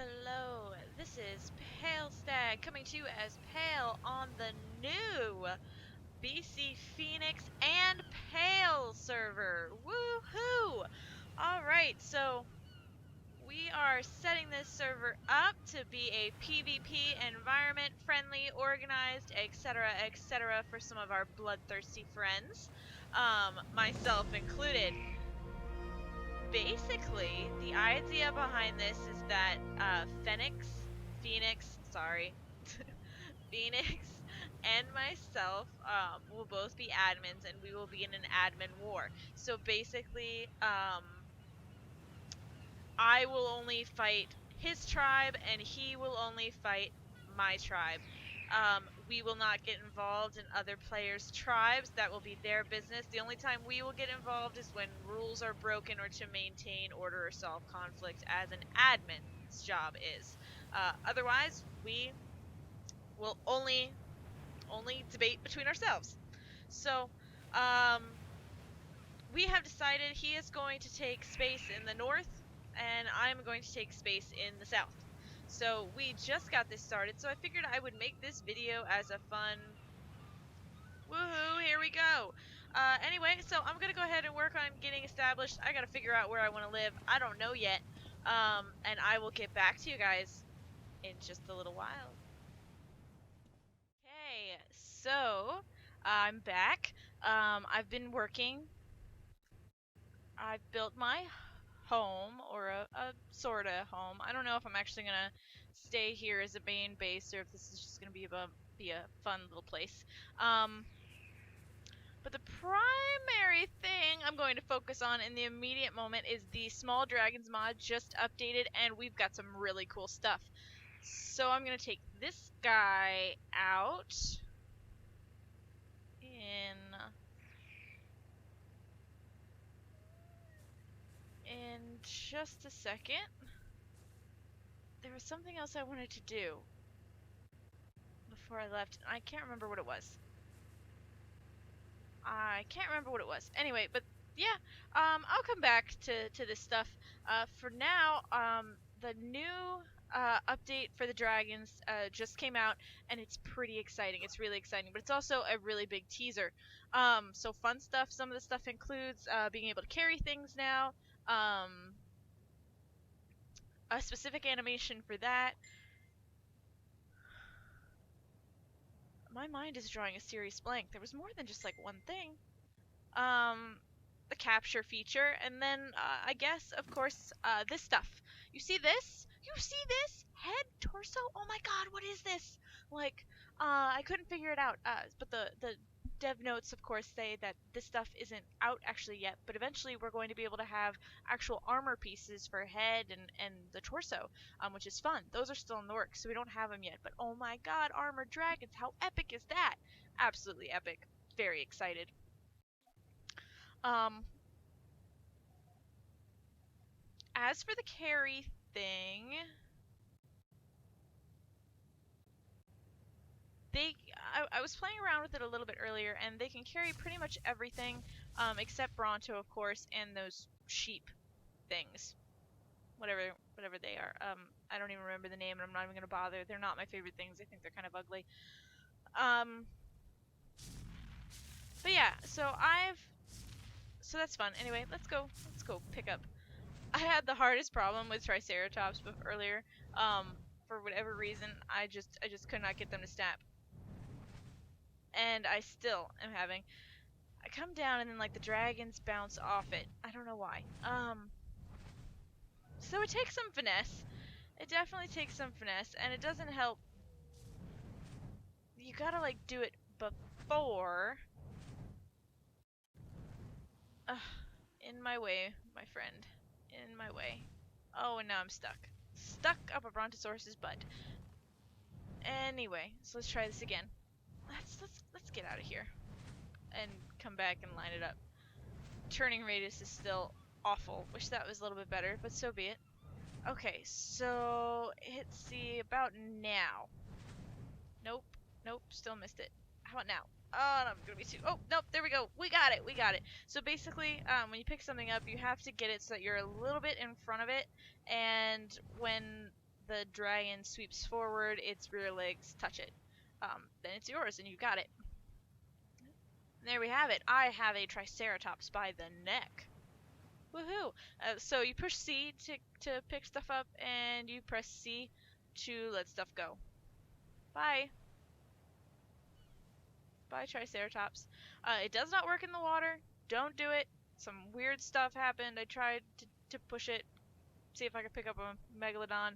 Hello, this is Stag coming to you as Pale on the new bcFenix and Pale server. Woohoo! Alright, so we are setting this server up to be a PvP environment, friendly, organized, etc., for some of our bloodthirsty friends, myself included. Basically, the idea behind this is that Phoenix, and myself will both be admins, and we will be in an admin war. So basically, I will only fight his tribe, and he will only fight my tribe. We will not get involved in other players' tribes. That will be their business. The only time we will get involved is when rules are broken or to maintain order or solve conflict, as an admin's job is. Otherwise, we will only debate between ourselves. So, we have decided he is going to take space in the north, and I'm going to take space in the south. So we just got this started, so I figured I would make this video as a fun woohoo, here we go. Anyway, so I'm gonna go ahead and work on getting established. I gotta figure out where I want to live. I don't know yet. And I will get back to you guys in just a little while. Okay, so I'm back. I've been working. I've built my home, or a sorta home. I don't know if I'm actually gonna stay here as a main base or if this is just gonna be a fun little place. But the primary thing I'm going to focus on in the immediate moment is the Small Dragons mod just updated, and we've got some really cool stuff. So I'm gonna take this guy out in just a second. There was something else I wanted to do before I left. I can't remember what it was. Anyway, but yeah, I'll come back to this stuff. For now, the new update for the dragons just came out, and it's pretty exciting. It's really exciting, but it's also a really big teaser. So fun stuff. Some of the stuff includes being able to carry things now. A specific animation for that. My mind is drawing a serious blank. There was more than just like one thing. The capture feature, and then I guess, of course, this stuff. You see this? You see this? Head, torso? Oh my god, what is this? Like, I couldn't figure it out. But the dev notes, of course, say that this stuff isn't out actually yet, but eventually we're going to be able to have actual armor pieces for head and the torso, which is fun. Those are still in the works, so we don't have them yet. But oh my god, armored dragons, how epic is that? Absolutely epic. Very excited. As for the carry thing, I was playing around with it a little bit earlier, and they can carry pretty much everything, except Bronto, of course, and those sheep things. Whatever they are. I don't even remember the name, and I'm not even gonna bother. They're not my favorite things. I think they're kind of ugly. But yeah, so that's fun. Anyway, let's go pick up. I had the hardest problem with Triceratops earlier. For whatever reason, I just could not get them to snap. And I still am having. I come down and then like the dragons bounce off it. I don't know why. So it takes some finesse. It definitely takes some finesse, and it doesn't help. You gotta like do it before. In my way, my friend. In my way. Oh, and now I'm stuck. Stuck up a Brontosaurus's butt. Anyway, so let's try this again. Let's get out of here and come back and line it up. Turning radius is still awful. Wish that was a little bit better, but so be it. Okay, so let's see about now. Nope, still missed it. How about now? Oh, I'm gonna be too. Oh, nope, there we go. We got it. So basically, when you pick something up, you have to get it so that you're a little bit in front of it, and when the dragon sweeps forward, its rear legs touch it. Then it's yours, and you got it. And there we have it. I have a Triceratops by the neck. Woohoo! So you push C to pick stuff up, and you press C to let stuff go. Bye. Bye, Triceratops. It does not work in the water. Don't do it. Some weird stuff happened. I tried to push it, see if I could pick up a megalodon.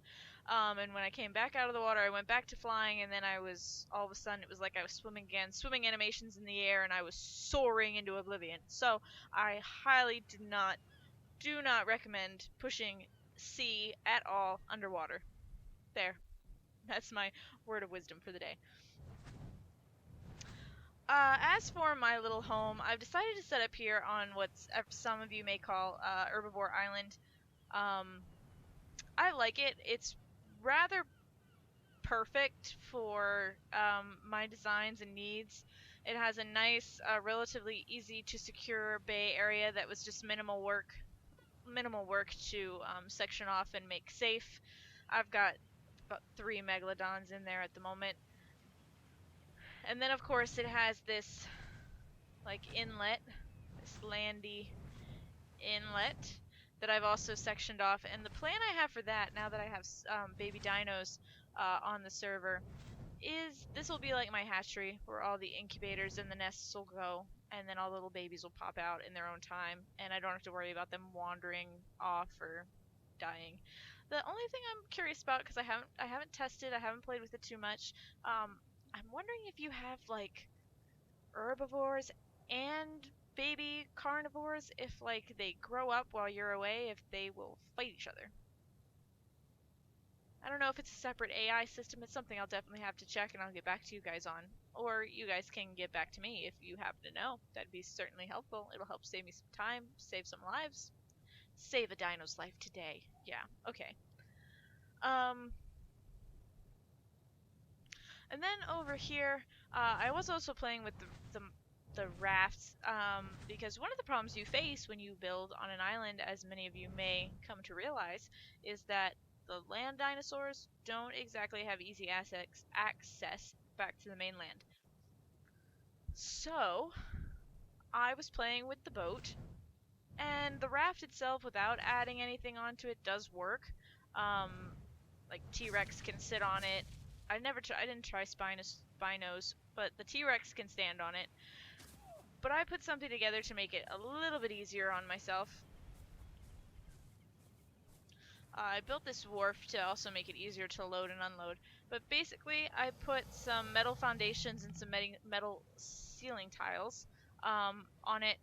And when I came back out of the water, I went back to flying, and then I was, all of a sudden, it was like I was swimming again, swimming animations in the air, and I was soaring into oblivion. So I highly do not recommend pushing C at all underwater. There. That's my word of wisdom for the day. As for my little home, I've decided to set up here on what some of you may call Herbivore Island. I like it. It's rather perfect for my designs and needs. It has a nice, relatively easy to secure bay area that was just minimal work to section off and make safe. I've got about 3 megalodons in there at the moment. And then of course it has this like inlet, this landy inlet that I've also sectioned off. And the plan I have for that, now that I have baby dinos on the server, is this will be like my hatchery where all the incubators and the nests will go, and then all the little babies will pop out in their own time, and I don't have to worry about them wandering off or dying. The only thing I'm curious about, because I haven't tested, I haven't played with it too much, I'm wondering if you have like herbivores and baby carnivores, if like they grow up while you're away, if they will fight each other. I don't know if it's a separate AI system. It's something I'll definitely have to check, and I'll get back to you guys on. Or you guys can get back to me if you happen to know. That'd be certainly helpful. It'll help save me some time, save some lives. Save a dino's life today. Yeah, okay. And then over here, I was also playing with the rafts, because one of the problems you face when you build on an island, as many of you may come to realize, is that the land dinosaurs don't exactly have easy access back to the mainland. So, I was playing with the boat, and the raft itself, without adding anything onto it, does work. Like T-Rex can sit on it. I didn't try Spinos, but the T-Rex can stand on it. But I put something together to make it a little bit easier on myself. I built this wharf to also make it easier to load and unload. But basically, I put some metal foundations and some metal ceiling tiles on it.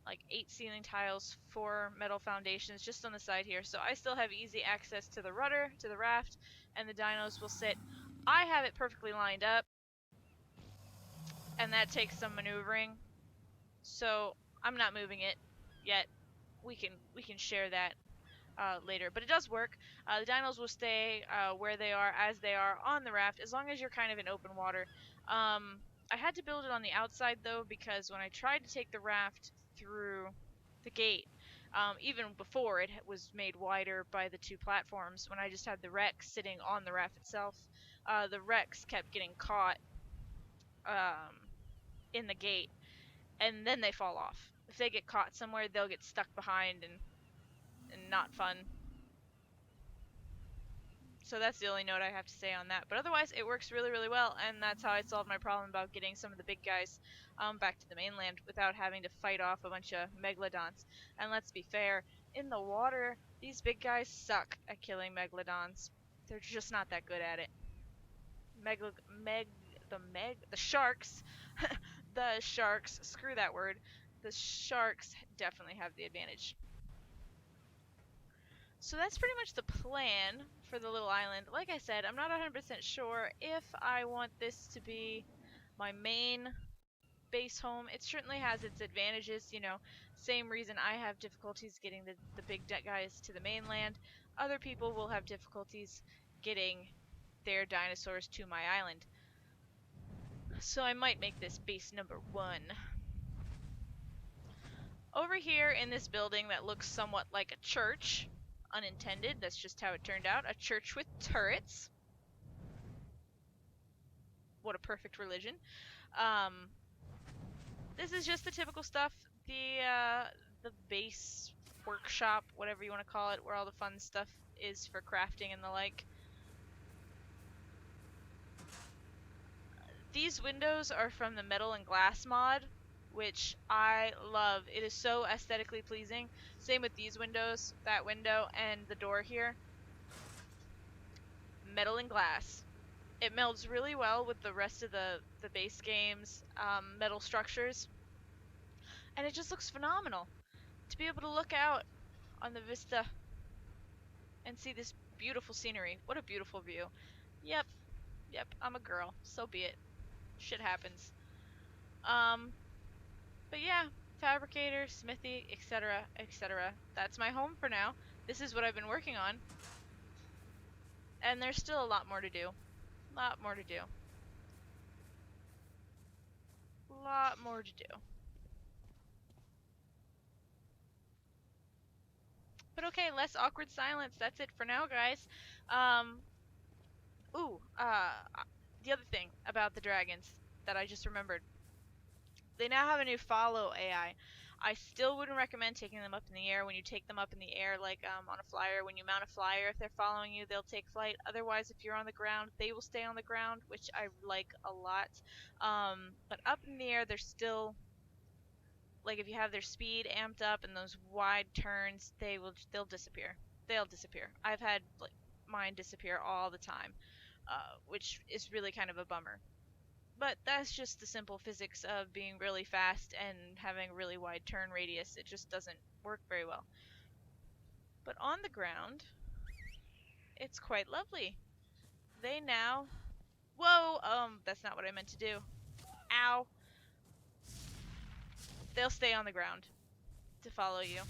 Like 8 ceiling tiles, 4 metal foundations just on the side here. So I still have easy access to the rudder, to the raft, and the dinos will sit. I have it perfectly lined up, and that takes some maneuvering. So I'm not moving it yet. We can share that later, but it does work. The dinos will stay where they are as they are on the raft, as long as you're kind of in open water. I had to build it on the outside though, because when I tried to take the raft through the gate, even before it was made wider by the 2 platforms, when I just had the Rex sitting on the raft itself, the Rex kept getting caught in the gate, and then they fall off. If they get caught somewhere, they'll get stuck behind, and not fun. So that's the only note I have to say on that. But otherwise, it works really, really well, and that's how I solved my problem about getting some of the big guys back to the mainland without having to fight off a bunch of megalodons. And let's be fair, in the water, these big guys suck at killing megalodons. They're just not that good at it. The sharks, the sharks, screw that word. The sharks definitely have the advantage. So that's pretty much the plan for the little island. Like I said, I'm not 100% sure if I want this to be my main base home. It certainly has its advantages, you know, same reason I have difficulties getting the big guys to the mainland. Other people will have difficulties getting their dinosaurs to my island. So I might make this base number 1. Over here in this building that looks somewhat like a church, unintended. That's just how it turned out. A church with turrets. What a perfect religion. Um, this is just the typical stuff. The base workshop, whatever you want to call it, where all the fun stuff is for crafting and the like. These windows are from the metal and glass mod, which I love. It is so aesthetically pleasing. Same with these windows, that window and the door here. Metal and glass. It melds really well with the rest of the base game's metal structures, and it just looks phenomenal. To be able to look out on the vista and see this beautiful scenery. What a beautiful view. Yep, yep, I'm a girl. So be it. Shit happens. But yeah, fabricator, smithy, etc., etc. That's my home for now. This is what I've been working on. And there's still a lot more to do. Lot more to do. Lot more to do. But okay, less awkward silence. That's it for now, guys. Um, ooh, the other thing about the dragons that I just remembered. They now have a new follow AI. I still wouldn't recommend taking them up in the air. When you take them up in the air, like on a flyer, when you mount a flyer, if they're following you, they'll take flight. Otherwise, if you're on the ground, they will stay on the ground, which I like a lot. But up in the air, they're still, like, if you have their speed amped up and those wide turns, they'll disappear. They'll disappear. I've had like mine disappear all the time, which is really kind of a bummer. But that's just the simple physics of being really fast and having a really wide turn radius. It just doesn't work very well. But on the ground, it's quite lovely. They now... Whoa! That's not what I meant to do. Ow! They'll stay on the ground to follow you.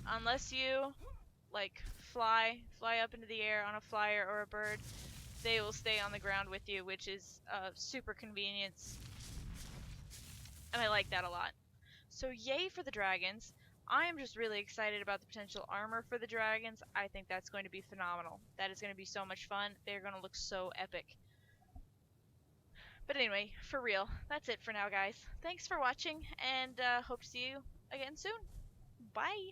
Unless you, like, fly up into the air on a flyer or a bird, they will stay on the ground with you, which is super convenience. And I like that a lot. So yay for the dragons. I am just really excited about the potential armor for the dragons. I think that's going to be phenomenal. That is going to be so much fun. They're going to look so epic. But anyway, for real, that's it for now, guys. Thanks for watching, and hope to see you again soon. Bye!